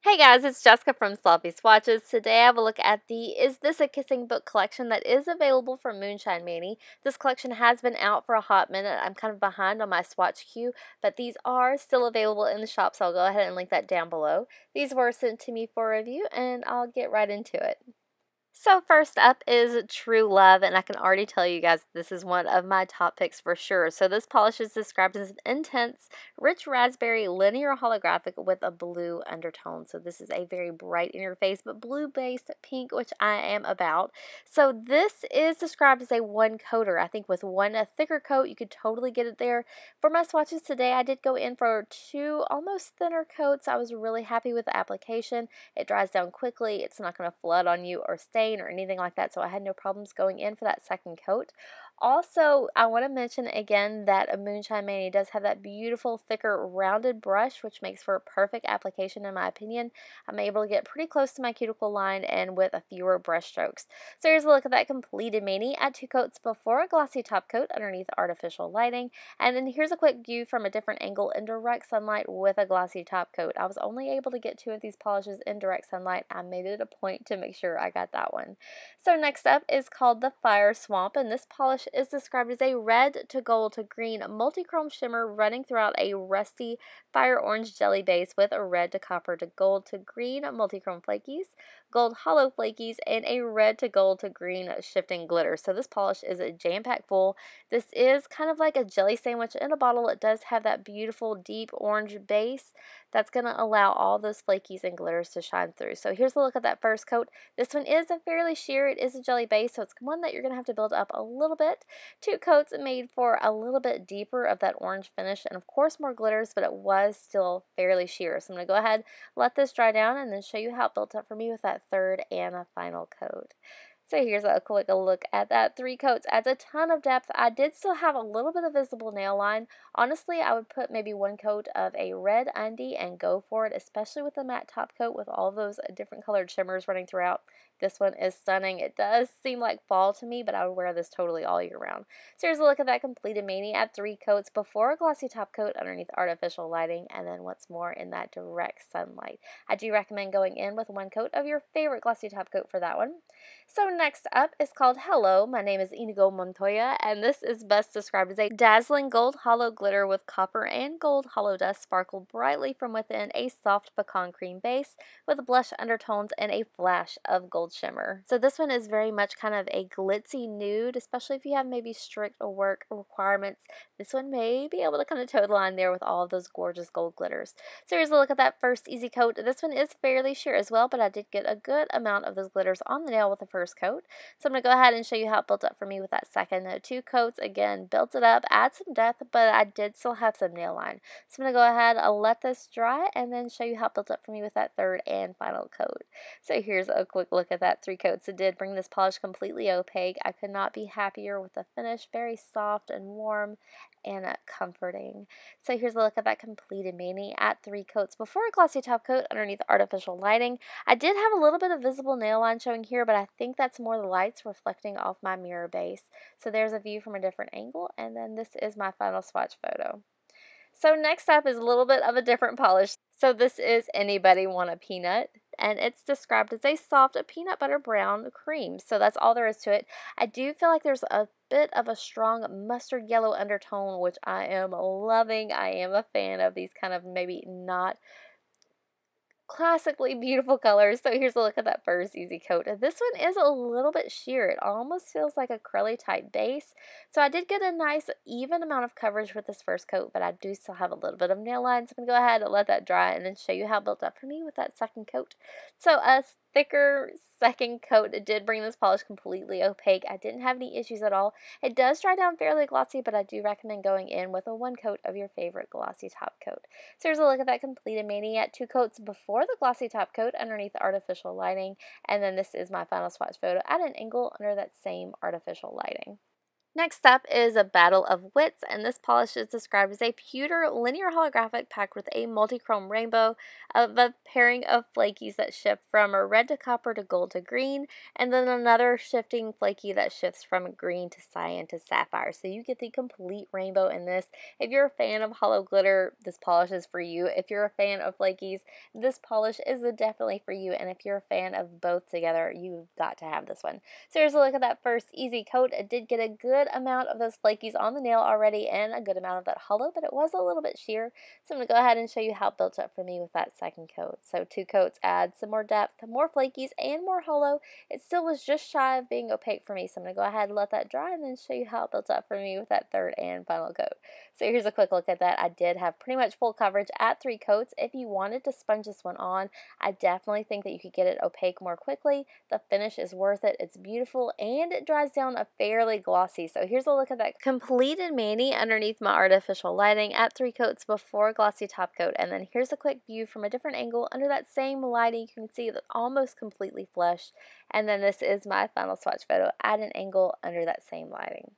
Hey guys, it's Jessica from Swatches. Today I have a look at the Is This a Kissing Book collection that is available from Moonshine Manny. This collection has been out for a hot minute. I'm kind of behind on my swatch queue, but these are still available in the shop, so I'll go ahead and link that down below. These were sent to me for review, and I'll get right into it. So first up is True Love, and I can already tell you guys this is one of my top picks for sure. So this polish is described as an intense, rich raspberry linear holographic with a blue undertone. So this is a very bright in your face, but blue-based pink, which I am about. So this is described as a one coater. I think with one thicker coat, you could totally get it there. For my swatches today, I did go in for two almost thinner coats. I was really happy with the application. It dries down quickly. It's not going to flood on you or stain or anything like that, so I had no problems going in for that second coat. Also, I want to mention again that a Moonshine Manny does have that beautiful, thicker, rounded brush, which makes for a perfect application in my opinion. I'm able to get pretty close to my cuticle line and with a fewer brush strokes. So here's a look at that completed Manny. Add two coats before a glossy top coat underneath artificial lighting. And then here's a quick view from a different angle in direct sunlight with a glossy top coat. I was only able to get two of these polishes in direct sunlight. I made it a point to make sure I got that one. So next up is called the Fire Swamp, and this polish is described as a red to gold to green multi-chrome shimmer running throughout a rusty fire orange jelly base with a red to copper to gold to green multi-chrome flakies, gold hollow flakies, and a red to gold to green shifting glitter. So this polish is a jam-packed full. This is kind of like a jelly sandwich in a bottle. It does have that beautiful deep orange base that's going to allow all those flakies and glitters to shine through. So here's a look at that first coat. This one is a fairly sheer. It is a jelly base, so it's one that you're going to have to build up a little bit. Two coats made for a little bit deeper of that orange finish and of course more glitters, but it was still fairly sheer. So I'm going to go ahead, let this dry down, and then show you how it built up for me with that third and a final coat. So here's a quick look at that. Three coats adds a ton of depth. I did still have a little bit of visible nail line. Honestly, I would put maybe one coat of a red undie and go for it, especially with the matte top coat with all those different colored shimmers running throughout. This one is stunning. It does seem like fall to me, but I would wear this totally all year round. So here's a look at that completed Manny. Add three coats before a glossy top coat underneath artificial lighting, and then what's more in that direct sunlight. I do recommend going in with one coat of your favorite glossy top coat for that one. So next up is called Hello. My name is Inigo Montoya, and this is best described as a dazzling gold hollow glitter with copper and gold hollow dust sparkled brightly from within a soft pecan cream base with blush undertones and a flash of gold shimmer. So this one is very much kind of a glitzy nude, especially if you have maybe strict work requirements. This one may be able to kind of toe the line there with all of those gorgeous gold glitters. So here's a look at that first easy coat. This one is fairly sheer as well, but I did get a good amount of those glitters on the nail with the first coat. So I'm going to go ahead and show you how it built up for me with that second. Two coats, again, built it up, add some depth, but I did still have some nail line. So I'm going to go ahead and let this dry and then show you how it built up for me with that third and final coat. So here's a quick look at that three coats. It did bring this polish completely opaque. I could not be happier with the finish. Very soft and warm and comforting. So here's a look at that completed Manny. At three coats before a glossy top coat underneath artificial lighting. I did have a little bit of visible nail line showing here, but I think that's more the lights reflecting off my mirror base. So there's a view from a different angle, and then this is my final swatch photo. So next up is a little bit of a different polish. So this is Anybody Want a Peanut? And it's described as a soft peanut butter brown cream. So that's all there is to it. I do feel like there's a bit of a strong mustard yellow undertone, which I am loving. I am a fan of these kind of maybe not classically beautiful colors. So here's a look at that first easy coat. This one is a little bit sheer. It almost feels like a curly type base. So I did get a nice even amount of coverage with this first coat, but I do still have a little bit of nail line. So I'm going to go ahead and let that dry and then show you how it built up for me with that second coat. So a thicker second coat. It did bring this polish completely opaque. I didn't have any issues at all. It does dry down fairly glossy, but I do recommend going in with a one coat of your favorite glossy top coat. So here's a look at that completed Manny. At two coats before the glossy top coat underneath artificial lighting, and then this is my final swatch photo at an angle under that same artificial lighting. Next up is a Battle of Wits, and this polish is described as a pewter linear holographic packed with a multi-chrome rainbow of a pairing of flakies that shift from a red to copper to gold to green, and then another shifting flaky that shifts from green to cyan to sapphire. So you get the complete rainbow in this. If you're a fan of hollow glitter, this polish is for you. If you're a fan of flakies, this polish is definitely for you. And if you're a fan of both together, you've got to have this one. So here's a look at that first easy coat. It did get a good amount of those flakies on the nail already and a good amount of that hollow, but it was a little bit sheer. So I'm going to go ahead and show you how it built up for me with that second coat. So 2 coats add some more depth, more flakies, and more hollow. It still was just shy of being opaque for me, so I'm going to go ahead and let that dry and then show you how it built up for me with that third and final coat. So here's a quick look at that. I did have pretty much full coverage at 3 coats. If you wanted to sponge this one on, I definitely think that you could get it opaque more quickly. The finish is worth it. It's beautiful and it dries down a fairly glossy. So here's a look at that completed mani underneath my artificial lighting at 3 coats before glossy top coat. And then here's a quick view from a different angle under that same lighting. You can see that almost completely flushed. And then this is my final swatch photo at an angle under that same lighting.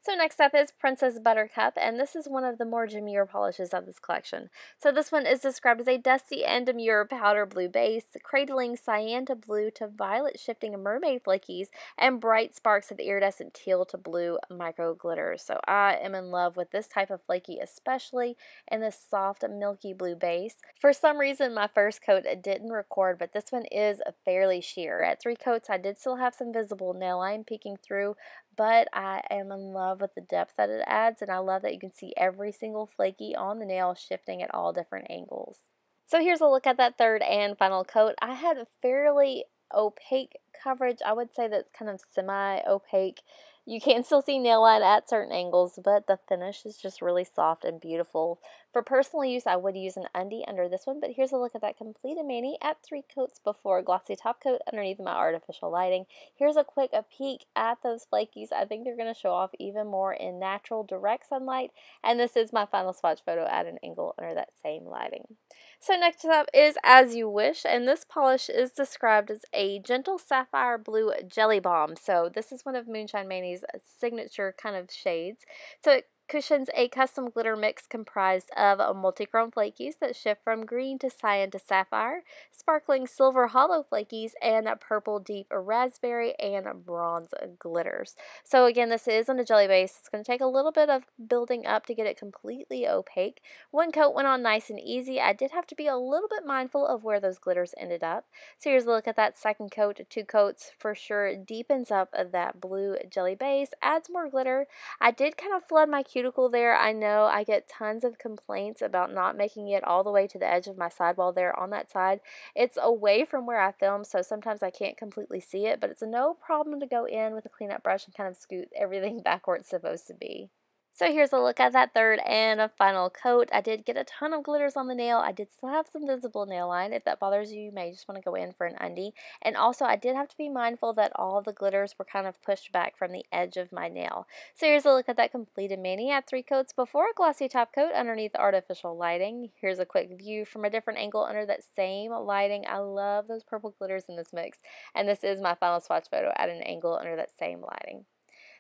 So next up is Princess Buttercup, and this is one of the more demure polishes of this collection. So this one is described as a dusty and demure powder blue base, cradling cyan to blue to violet shifting mermaid flakies, and bright sparks of iridescent teal to blue micro glitters. So I am in love with this type of flaky, especially in this soft milky blue base. For some reason my first coat didn't record, but this one is fairly sheer. At 3 coats I did still have some visible nail line peeking through, but I am in love with the depth that it adds, and I love that you can see every single flaky on the nail shifting at all different angles. So here's a look at that third and final coat. I had a fairly opaque coverage. I would say that's kind of semi-opaque. You can still see nail line at certain angles, but the finish is just really soft and beautiful. For personal use, I would use an undie under this one, but here's a look at that completed mani at 3 coats before glossy top coat underneath my artificial lighting. Here's a quick peek at those flakies. I think they're going to show off even more in natural direct sunlight, and this is my final swatch photo at an angle under that same lighting. So next up is As You Wish, and this polish is described as a gentle sapphire blue jelly bomb. So this is one of Moonshine Mani's signature kind of shades. So it cushions a custom glitter mix comprised of multi-chrome flakies that shift from green to cyan to sapphire, sparkling silver hollow flakies, and purple deep raspberry and bronze glitters. So again, this is on a jelly base. It's going to take a little bit of building up to get it completely opaque. 1 coat went on nice and easy. I did have to be a little bit mindful of where those glitters ended up. So here's a look at that second coat. 2 coats for sure deepens up that blue jelly base, adds more glitter. I did kind of flood my cuticle there. I know I get tons of complaints about not making it all the way to the edge of my sidewall there on that side. It's away from where I film, so sometimes I can't completely see it, but it's no problem to go in with a cleanup brush and kind of scoot everything back where it's supposed to be. So here's a look at that third and a final coat. I did get a ton of glitters on the nail. I did still have some visible nail line. If that bothers you, you may just want to go in for an undie. And also, I did have to be mindful that all the glitters were kind of pushed back from the edge of my nail. So here's a look at that completed mani at 3 coats before a glossy top coat underneath artificial lighting. Here's a quick view from a different angle under that same lighting. I love those purple glitters in this mix. And this is my final swatch photo at an angle under that same lighting.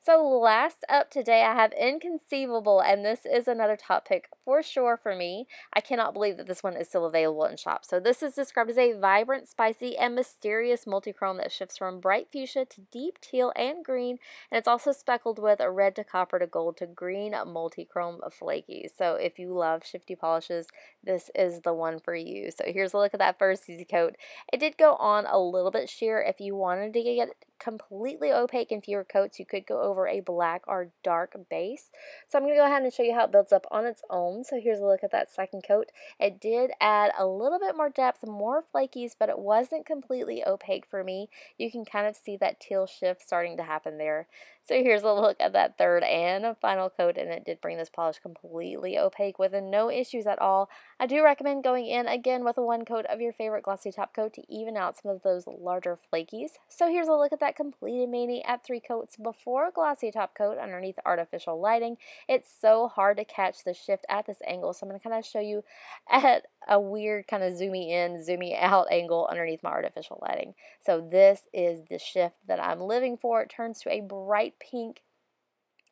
So last up today, I have Inconceivable, and this is another top pick for sure for me. I cannot believe that this one is still available in shops. So this is described as a vibrant, spicy, and mysterious multi-chrome that shifts from bright fuchsia to deep teal and green, and it's also speckled with a red to copper to gold to green multi-chrome flaky. So if you love shifty polishes, this is the one for you. So here's a look at that first easy coat. It did go on a little bit sheer. If you wanted to get completely opaque in fewer coats, you could go over a black or dark base. So I'm going to go ahead and show you how it builds up on its own. So here's a look at that second coat. It did add a little bit more depth, more flakies, but it wasn't completely opaque for me. You can kind of see that teal shift starting to happen there. So here's a look at that third and final coat, and it did bring this polish completely opaque with no issues at all. I do recommend going in again with 1 coat of your favorite glossy top coat to even out some of those larger flakies. So here's a look at that completed mani at 3 coats before glossy top coat underneath artificial lighting. It's so hard to catch the shift at this angle, so I'm going to kind of show you at a weird kind of zoomy in, zoomy out angle underneath my artificial lighting. So this is the shift that I'm living for. It turns to a bright pink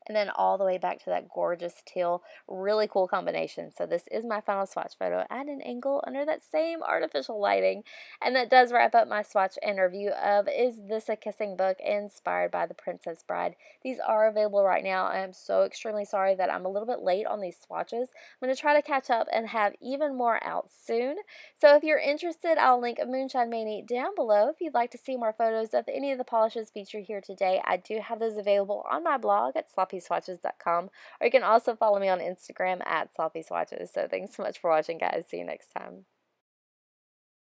and then all the way back to that gorgeous teal. Really cool combination. So this is my final swatch photo at an angle under that same artificial lighting. And that does wrap up my swatch and review of Is This a Kissing Book, inspired by The Princess Bride. These are available right now. I am so extremely sorry that I'm a little bit late on these swatches. I'm going to try to catch up and have even more out soon. So if you're interested, I'll link Moonshine Mani down below if you'd like to see more photos of any of the polishes featured here today. I do have those available on my blog at sloppyswatches.com, or you can also follow me on Instagram at sloppyswatches. So thanks so much for watching, guys. See you next time.